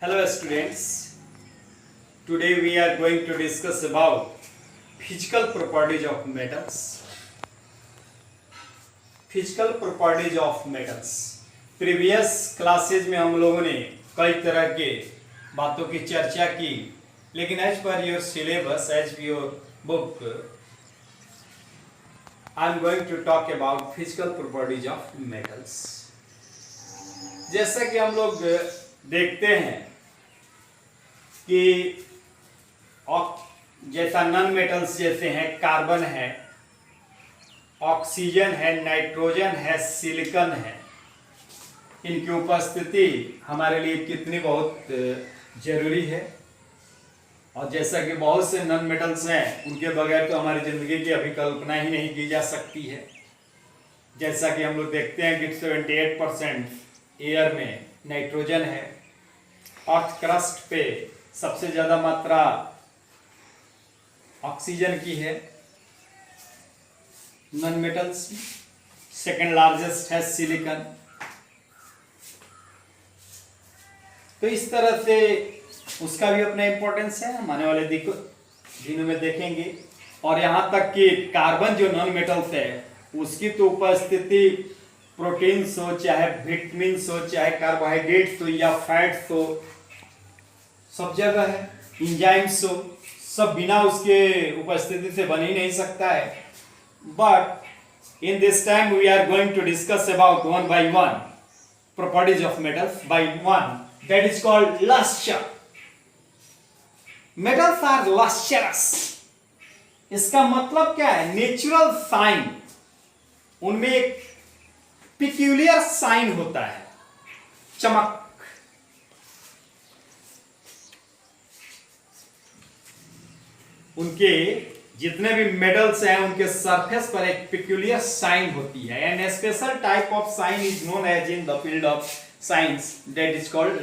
Hello students, today we are going to discuss about physical properties of metals. Physical properties of metals. Previous classes में हम लोगों ने कई तरह के बातों की चर्चा की, लेकिन as per your syllabus, as per your book, I am going to talk about physical properties of metals. जैसा कि हम लोग देखते हैं कि जैसा नॉन मेटल्स जैसे हैं, कार्बन है, ऑक्सीजन है, नाइट्रोजन है, सिलिकॉन है, इनकी उपस्थिति हमारे लिए कितनी बहुत जरूरी है। और जैसा कि बहुत से नॉन मेटल्स हैं, उनके बगैर तो हमारी ज़िंदगी की अभी कल्पना ही नहीं की जा सकती है। जैसा कि हम लोग देखते हैं कि 78% एयर में नाइट्रोजन है। अर्थ क्रस्ट पे सबसे ज़्यादा मात्रा ऑक्सीजन की है नॉन मेटल्स में, सेकेंड लार्जेस्ट है सिलिकॉन। तो इस तरह से उसका भी अपना इंपॉर्टेंस है, हम आने वाले दिनों में देखेंगे। और यहाँ तक कि कार्बन जो नॉन मेटल्स है, उसकी तो उपस्थिति प्रोटीन्स हो, चाहे विटामिन्स हो, चाहे कार्बोहाइड्रेट्स हो या फैट्स हो, सब जगह है। एंजाइम्स हो, सब बिना उसके उपस्थिति से बन ही नहीं सकता है। But in this time we are going to discuss about one by one properties of metals by one, that is called luster. Metals are lustrous. इसका मतलब क्या है? नेचुरल साइन, उनमें एक पिक्यूलियर साइन होता है, चमक। उनके जितने भी मेटल्स हैं, उनके सरफेस पर एक पिक्यूलियर साइन होती है। And special type of shine is known as in the field of science, that is called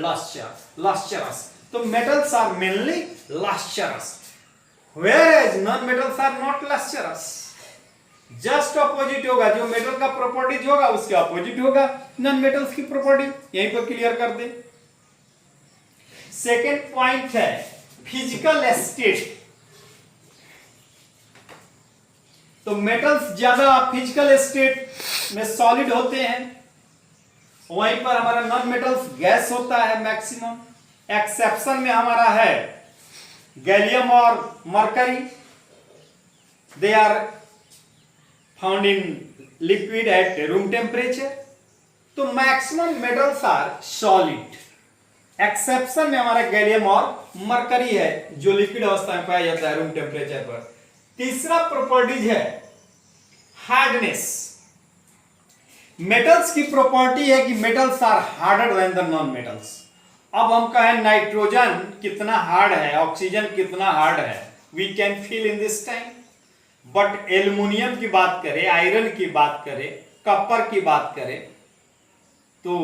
lustrous. तो metals are mainly lustrous, whereas non metals are not lustrous. Just opposite होगा, जो metal का properties होगा उसके opposite होगा non metals की property. यहीं पर क्लियर कर दे। सेकेंड पॉइंट है फिजिकल स्टेट। तो मेटल्स ज्यादा फिजिकल स्टेट में सॉलिड होते हैं, वहीं पर हमारा नॉन मेटल्स गैस होता है मैक्सिमम। एक्सेप्शन में हमारा है गैलियम और mercury, they are found in liquid at room temperature. तो maximum metals are solid. Exception में हमारा गैलियम और मरकरी है, जो लिक्विड अवस्था में पाया जाता है रूम टेम्परेचर पर। तीसरा प्रॉपर्टीज है हार्डनेस। मेटल्स की प्रॉपर्टी है कि metals are harder than the non metals. अब हम कहें नाइट्रोजन कितना हार्ड है, ऑक्सीजन कितना हार्ड है, we can feel in this time. But aluminium की बात करें, आयरन की बात करें, कॉपर की बात करें, तो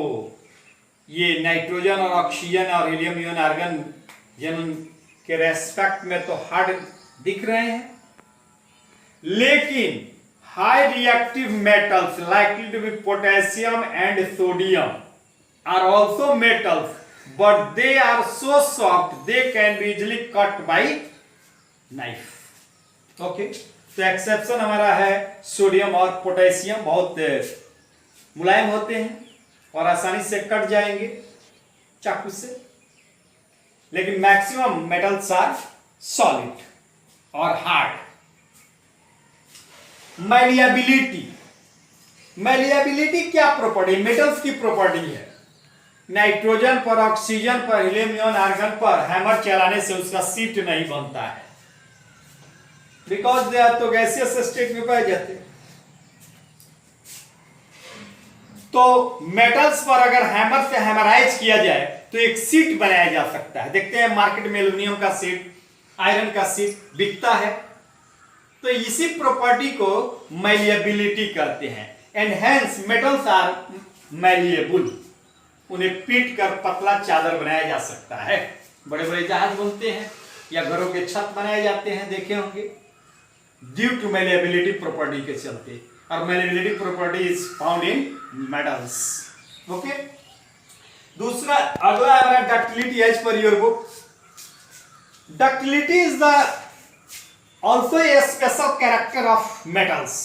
ये नाइट्रोजन और ऑक्सीजन और हीलियम यून आर्गन जिन के रेस्पेक्ट में तो हार्ड दिख रहे हैं। लेकिन high reactive metals likely to be potassium and sodium are also metals, but they are so soft they can be easily cut by knife. Okay, तो एक्सेप्शन हमारा है सोडियम और पोटेशियम, बहुत मुलायम होते हैं और आसानी से कट जाएंगे चाकू से। लेकिन मैक्सिमम मेटल्स आर सॉलिड और हार्ड। मैलिएबिलिटी क्या प्रॉपर्टी? मेटल्स की प्रॉपर्टी है। नाइट्रोजन पर, ऑक्सीजन पर, हीलियम यून आर्गन पर हैमर चलाने से उसका सीट नहीं बनता है, बिकॉज दे आर तो गैसियस स्टेट में पाए जाते हैं। तो मेटल्स पर अगर हैमर से हैमराइज किया जाए तो एक सीट बनाया जा सकता है। देखते हैं मार्केट में एल्युमिनियम का सीट, आयरन का सीट बिकता है। तो इसी प्रॉपर्टी को मैलिएबिलिटी कहते हैं। And hence metals are malleable. उन्हें पीट कर पतला चादर बनाया जा सकता है। बड़े बड़े जहाज बनते हैं या घरों के छत बनाए जाते हैं, देखे होंगे, ड्यू टू मैलिएबिलिटी प्रॉपर्टी के चलते। और malleability property is found in metals. Okay, दूसरा अगला है हमारा ductility as per your book. Ductility is the also a special character of metals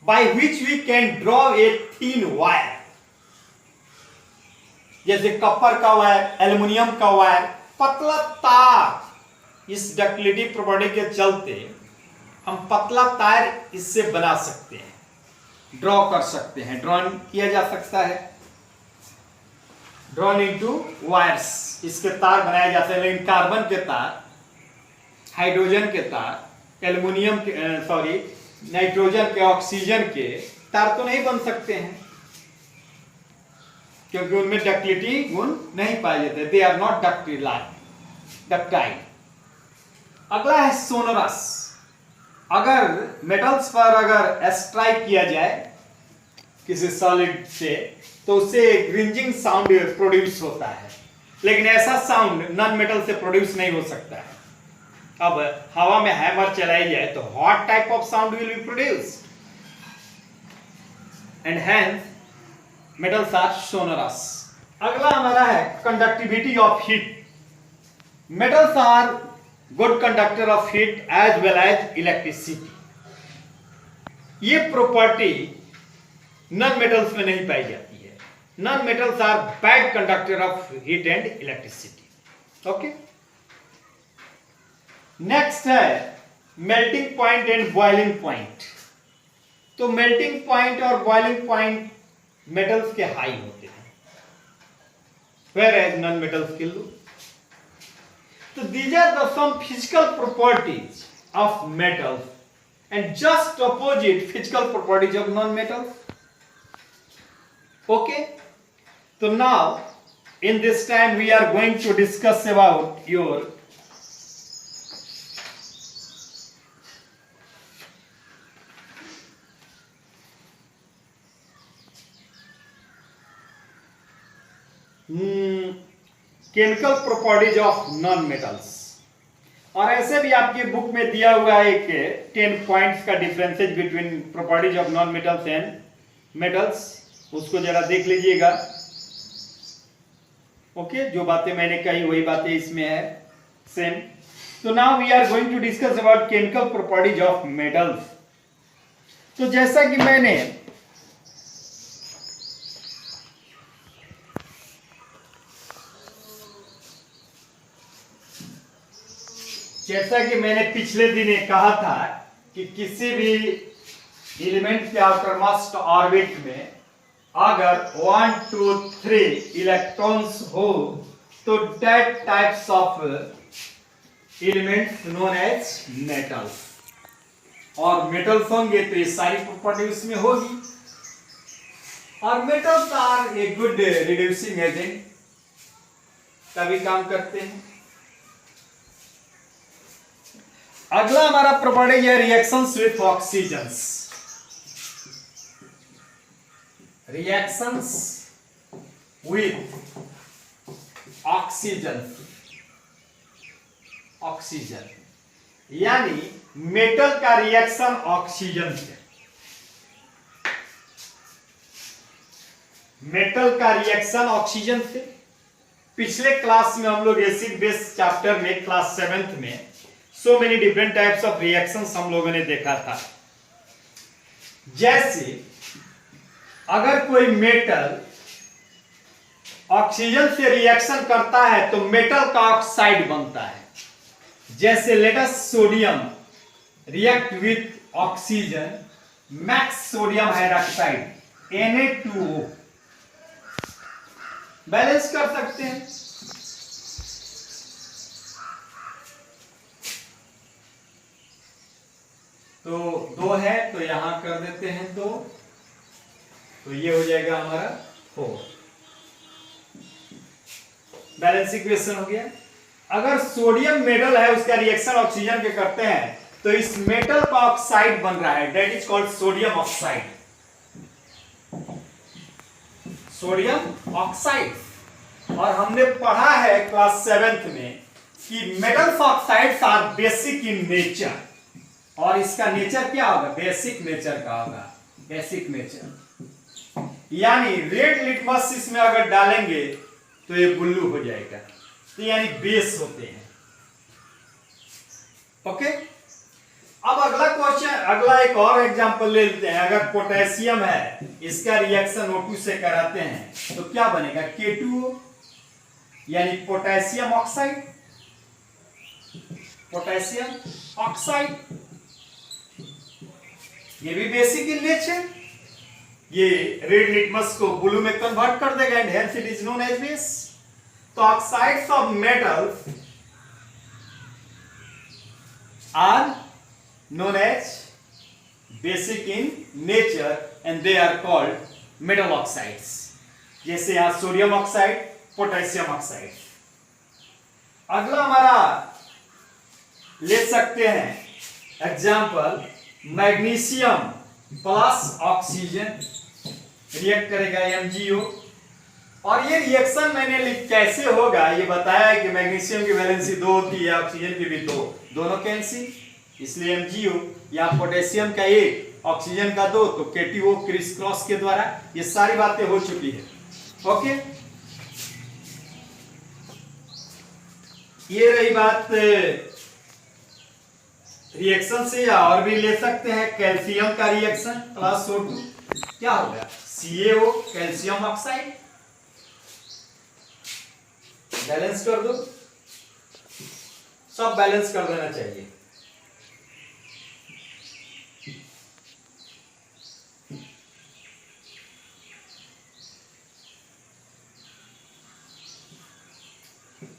by which we can draw a thin wire, जैसे copper का wire, aluminium का wire, पतला तार। इस डक्टिलिटी प्रॉपर्टी के चलते हम पतला तार इससे बना सकते हैं, ड्रॉ कर सकते हैं, ड्रॉइंग किया जा सकता है, ड्रॉन इनटू वायर्स। इसके तार बनाए जाते हैं, लेकिन कार्बन के तार, हाइड्रोजन के तार, एल्युमिनियम के नाइट्रोजन के, ऑक्सीजन के तार तो नहीं बन सकते हैं, क्योंकि उनमें डक्टिलिटी गुण नहीं पाए जाते, दे आर नॉट डक्टाइल। अगला है सोनोरस। अगर मेटल्स पर अगर स्ट्राइक किया जाए किसी सॉलिड से तो उससे ग्रिंजिंग साउंड प्रोड्यूस होता है, लेकिन ऐसा साउंड नॉन मेटल से प्रोड्यूस नहीं हो सकता है। अब हवा में हैमर चलाई जाए तो what type of sound will be produced, and hence metals are sonorous. अगला हमारा है conductivity of heat. Metals are good conductor of heat as well as electricity. ये प्रॉपर्टी नॉन मेटल्स में नहीं पाई जाती है। Non metals are bad conductor of heat and electricity. Okay, next है melting point and boiling point. तो melting point और boiling point metals के हाई होते हैं, वेयर एज नॉन मेटल्स के लो। So these are the some physical properties of metals and just opposite physical properties of non-metals. Okay. So now in this time we are going to discuss about your chemical properties of non metals. और ऐसे भी आपकी book में दिया हुआ है एक 10 points का differences between properties of non metals and metals, उसको जरा देख लीजिएगा। ओके, जो बातें मैंने कही वही बातें इसमें है सेम। तो now we are going to discuss about chemical properties of metals. तो जैसा कि मैंने पिछले दिन कहा था कि किसी भी एलिमेंट के आउटरमोस्ट ऑर्बिट में अगर 1, 2, 3 इलेक्ट्रॉन्स हो तो that types of elements known as metals. और मेटल्स होंगे तो ये सारी प्रॉपर्टी उसमें होगी। और metals are a good reducing agent का भी काम करते हैं। अगला हमारा प्रॉपर्टी है reactions with oxygens. Reactions with oxygen यानी मेटल का रिएक्शन ऑक्सीजन से। मेटल का रिएक्शन ऑक्सीजन से पिछले क्लास में हम लोग एसिड बेस चैप्टर में क्लास 7th में so many different types of reactions हम लोगों ने देखा था। जैसे अगर कोई मेटल ऑक्सीजन से रिएक्शन करता है तो मेटल का ऑक्साइड बनता है। जैसे let us sodium react with oxygen max sodium hydroxide Na2O, balance कर सकते हैं। तो 2 है तो यहां कर देते हैं 2, तो ये हो जाएगा हमारा 4। बैलेंस इक्वेशन हो गया। अगर सोडियम मेटल है उसका रिएक्शन ऑक्सीजन के करते हैं तो इस मेटल का ऑक्साइड बन रहा है, that is called sodium oxide. Sodium oxide. और हमने पढ़ा है क्लास 7th में कि metals oxides are basic in nature, और इसका नेचर क्या होगा? बेसिक नेचर का होगा, बेसिक नेचर। यानी रेड लिटमस इसमें अगर डालेंगे तो ये ब्लू हो जाएगा। तो यानी बेस होते हैं। ओके, अब अगला क्वेश्चन, अगला एक और एग्जांपल ले लेते हैं। अगर पोटेशियम है, इसका रिएक्शन O2 से कराते हैं तो क्या बनेगा? K2O, यानी पोटेशियम ऑक्साइड, पोटेशियम ऑक्साइड। ये भी बेसिक इन नेचर, ये रेड लिटमस को ब्लू में कन्वर्ट कर देगा, and hence it is known as base. तो oxides of metals are known as basic in nature and they are called metal oxides। जैसे यहां सोडियम ऑक्साइड, पोटेशियम ऑक्साइड। अगला हमारा ले सकते हैं example, magnesium plus oxygen react करेगा MgO, और ये रिएक्शन मैंने कैसे होगा ये बताया है कि मैग्नीशियम की वैलेंसी 2 होती है, ऑक्सीजन की भी 2, दोनों कैंसिल, इसलिए MgO, या पोटेशियम का 1, ऑक्सीजन का 2, तो KTO क्रिस क्रॉस के द्वारा। ये सारी बातें हो चुकी है। ओके, ये रही बात रिएक्शन से। या और भी ले सकते हैं, कैल्शियम का रिएक्शन प्लस O2 क्या होगा? CaO, calcium oxide. बैलेंस कर दो, सब बैलेंस कर देना चाहिए।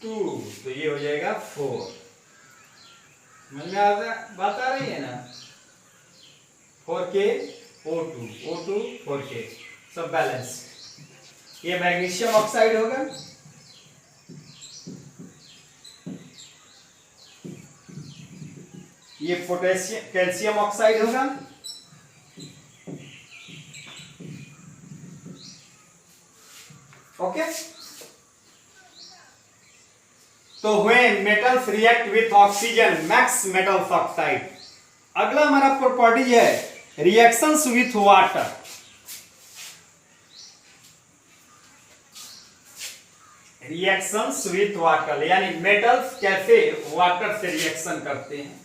तो ये हो जाएगा 4। समझ में बात आ रही है ना? 4K O2, O2 4K, सब बैलेंस। ये मैग्नीशियम ऑक्साइड होगा, ये पोटेशियम कैल्शियम ऑक्साइड होगा, ओके। तो when metals react with oxygen makes metals oxide। अगला हमारा प्रॉपर्टी है reactions with water. Reactions with water यानी मेटल्स कैसे वाटर से रिएक्शन करते हैं।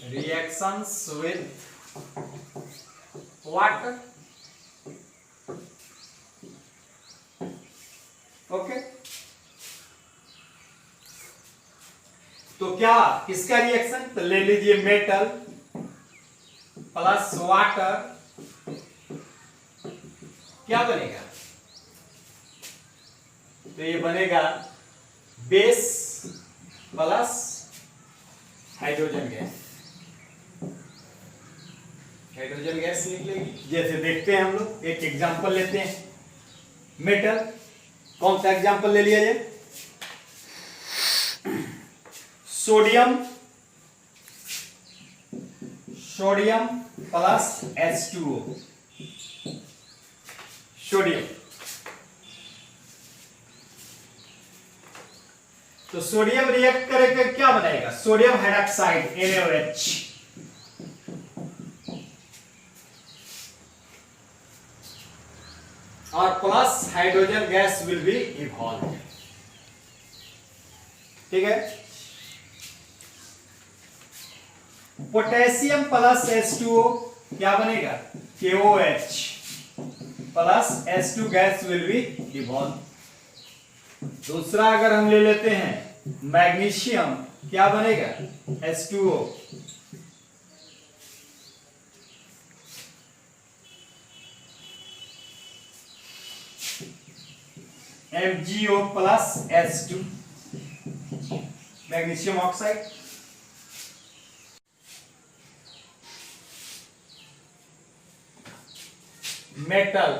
Reactions with water, okay. तो क्या किसका रिएक्शन? तो ले लीजिए मेटल प्लस वाटर, क्या बनेगा? तो ये बनेगा base plus hydrogen gas. Hydrogen gas निकलेगी। जैसे देखते हैं हम लोग, एक एग्जांपल लेते हैं। मेटल, कौन सा एग्जांपल ले लिया जाए? Sodium, sodium plus H2O, sodium. तो सोडियम रिएक्ट करेगा, क्या बनाएगा? सोडियम हाइड्रोक्साइड NaOH, और plus hydrogen gas will be evolve. ठीक है। पोटेशियम प्लस H2O क्या बनेगा? KOH plus H2 gas will be evolve. दूसरा अगर हम ले लेते हैं मैग्नीशियम, क्या बनेगा? H2O MgO plus H2, magnesium oxide. Metal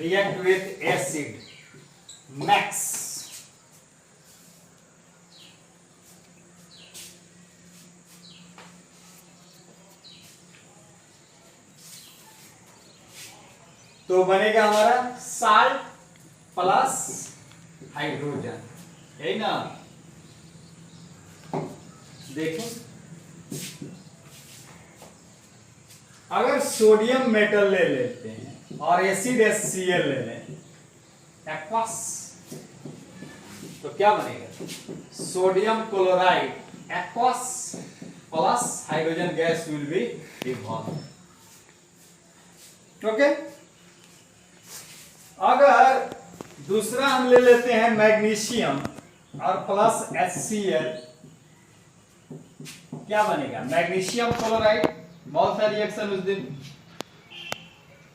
react with acid, max तो बनेगा हमारा साल्ट प्लस हाइड्रोजन, यही ना। देखो अगर सोडियम मेटल ले लेते हैं और एसिड HCl ले लें एक्वस, तो क्या बनेगा? Sodium chloride aqueous plus hydrogen gas will be evolve. Okay, अगर दूसरा हम ले लेते हैं मैग्नीशियम और प्लस HCl, क्या बनेगा? Magnesium chloride. बहुत सारे रिएक्शन उस दिन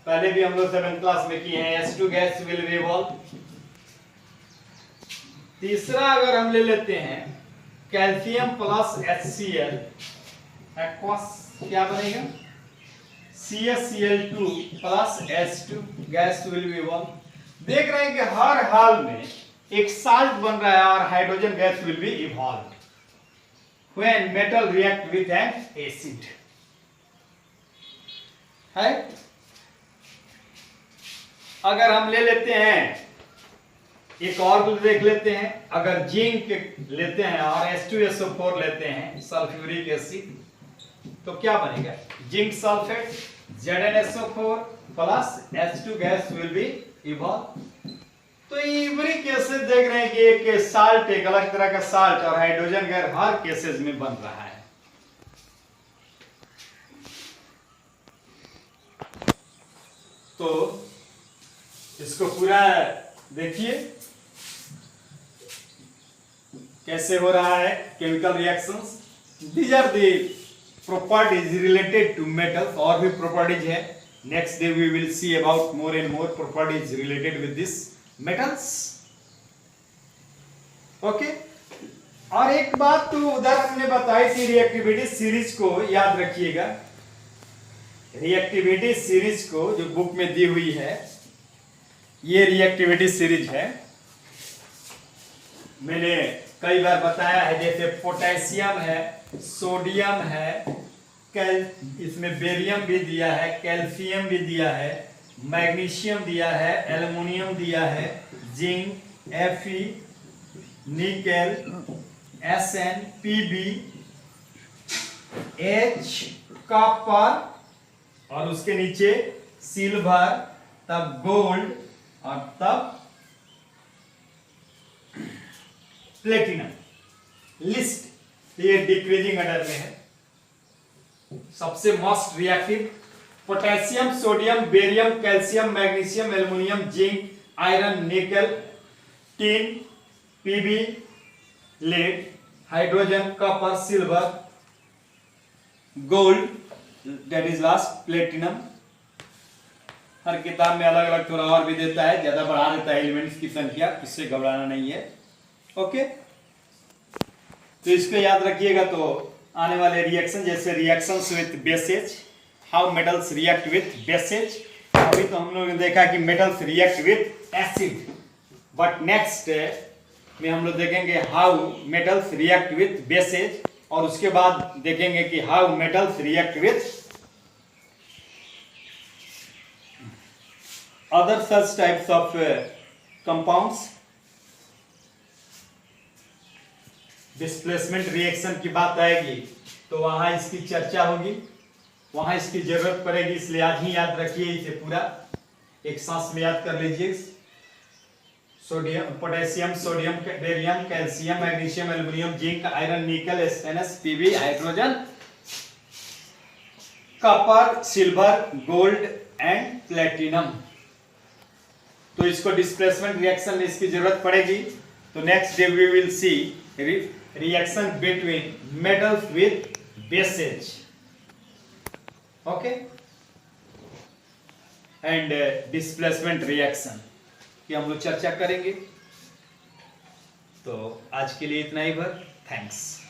पहले भी हम लोग 7th क्लास में किए हैं। H2 gas will be evolve. तीसरा अगर हम ले लेते हैं कैल्शियम प्लस HCl एक्वस, क्या बनेगा? CaCl2 plus H2 gas will be evolve. देख रहे हैं कि हर हाल में एक साल्ट बन रहा है और hydrogen gas will be evolve when metal react with N acid है। अगर हम ले लेते हैं एक और देख लेते हैं, अगर जिंक लेते हैं और H2SO4 लेते हैं सल्फ्यूरिक एसिड, तो क्या बनेगा? Zinc sulphate ZnSO4 plus H2 gas will be evolve. तो एवरी केसेस देख रहे हैं कि एक साल्ट, एक अलग तरह का साल्ट और हाइड्रोजन गैस हर केसेस में बन रहा है। तो इसको पूरा देखिए कैसे हो रहा है chemical reactions. These are the properties related to metals. और भी प्रॉपर्टीज है, next day we will see about more and more properties related with this metals. Okay, और एक बात तो उधर हमने बताई थी, रिएक्टिविटी सीरीज को याद रखिएगा। रिएक्टिविटी सीरीज को जो बुक में दी हुई है, ये रिएक्टिविटी सीरीज है। मैंने कई बार बताया है, जैसे पोटेशियम है, सोडियम है, इसमें बेरियम भी दिया है, कैल्शियम भी दिया है, मैग्नीशियम दिया है, एल्युमिनियम दिया है, zinc, Fe, nickel, Sn, Pb, H, copper और उसके नीचे सिल्वर, तब गोल्ड और तब प्लेटिनम। लिस्ट ये डिक्रीजिंग ऑर्डर में है। सबसे most reactive potassium, sodium, barium, calcium, magnesium, aluminium, zinc, iron, nickel, tin, PB, lead, hydrogen, copper, silver, gold, that is last platinum. हर किताब में अलग अलग थोड़ा और भी देता है, ज्यादा बढ़ा देता है एलिमेंट्स की संख्या, इससे घबराना नहीं है। ओके, तो इसको याद रखिएगा। तो आने वाले रिएक्शन, जैसे reactions with bases, how metals react with bases. अभी तो हम लोगों ने देखा कि metals react with acid, but next में हम लोग देखेंगे how metals react with bases, और उसके बाद देखेंगे कि how metals react with other such types of compounds। Displacement reaction की बात आएगी तो वहां इसकी चर्चा होगी, वहां इसकी जरूरत पड़ेगी, इसलिए आज ही याद रखिए इसे पूरा, एक सांस में याद कर लीजिए। Sodium, potassium, sodium, barium, calcium, magnesium, aluminium, zinc, iron, nickel, SNS, PB, hydrogen, copper, silver, gold and platinum. तो इसको डिस्प्लेसमेंट रिएक्शन में इसकी जरूरत पड़ेगी। तो next day we will see reaction between metals with bases, okay, and displacement reaction की हम लोग चर्चा करेंगे। तो आज के लिए इतना ही, बस, थैंक्स।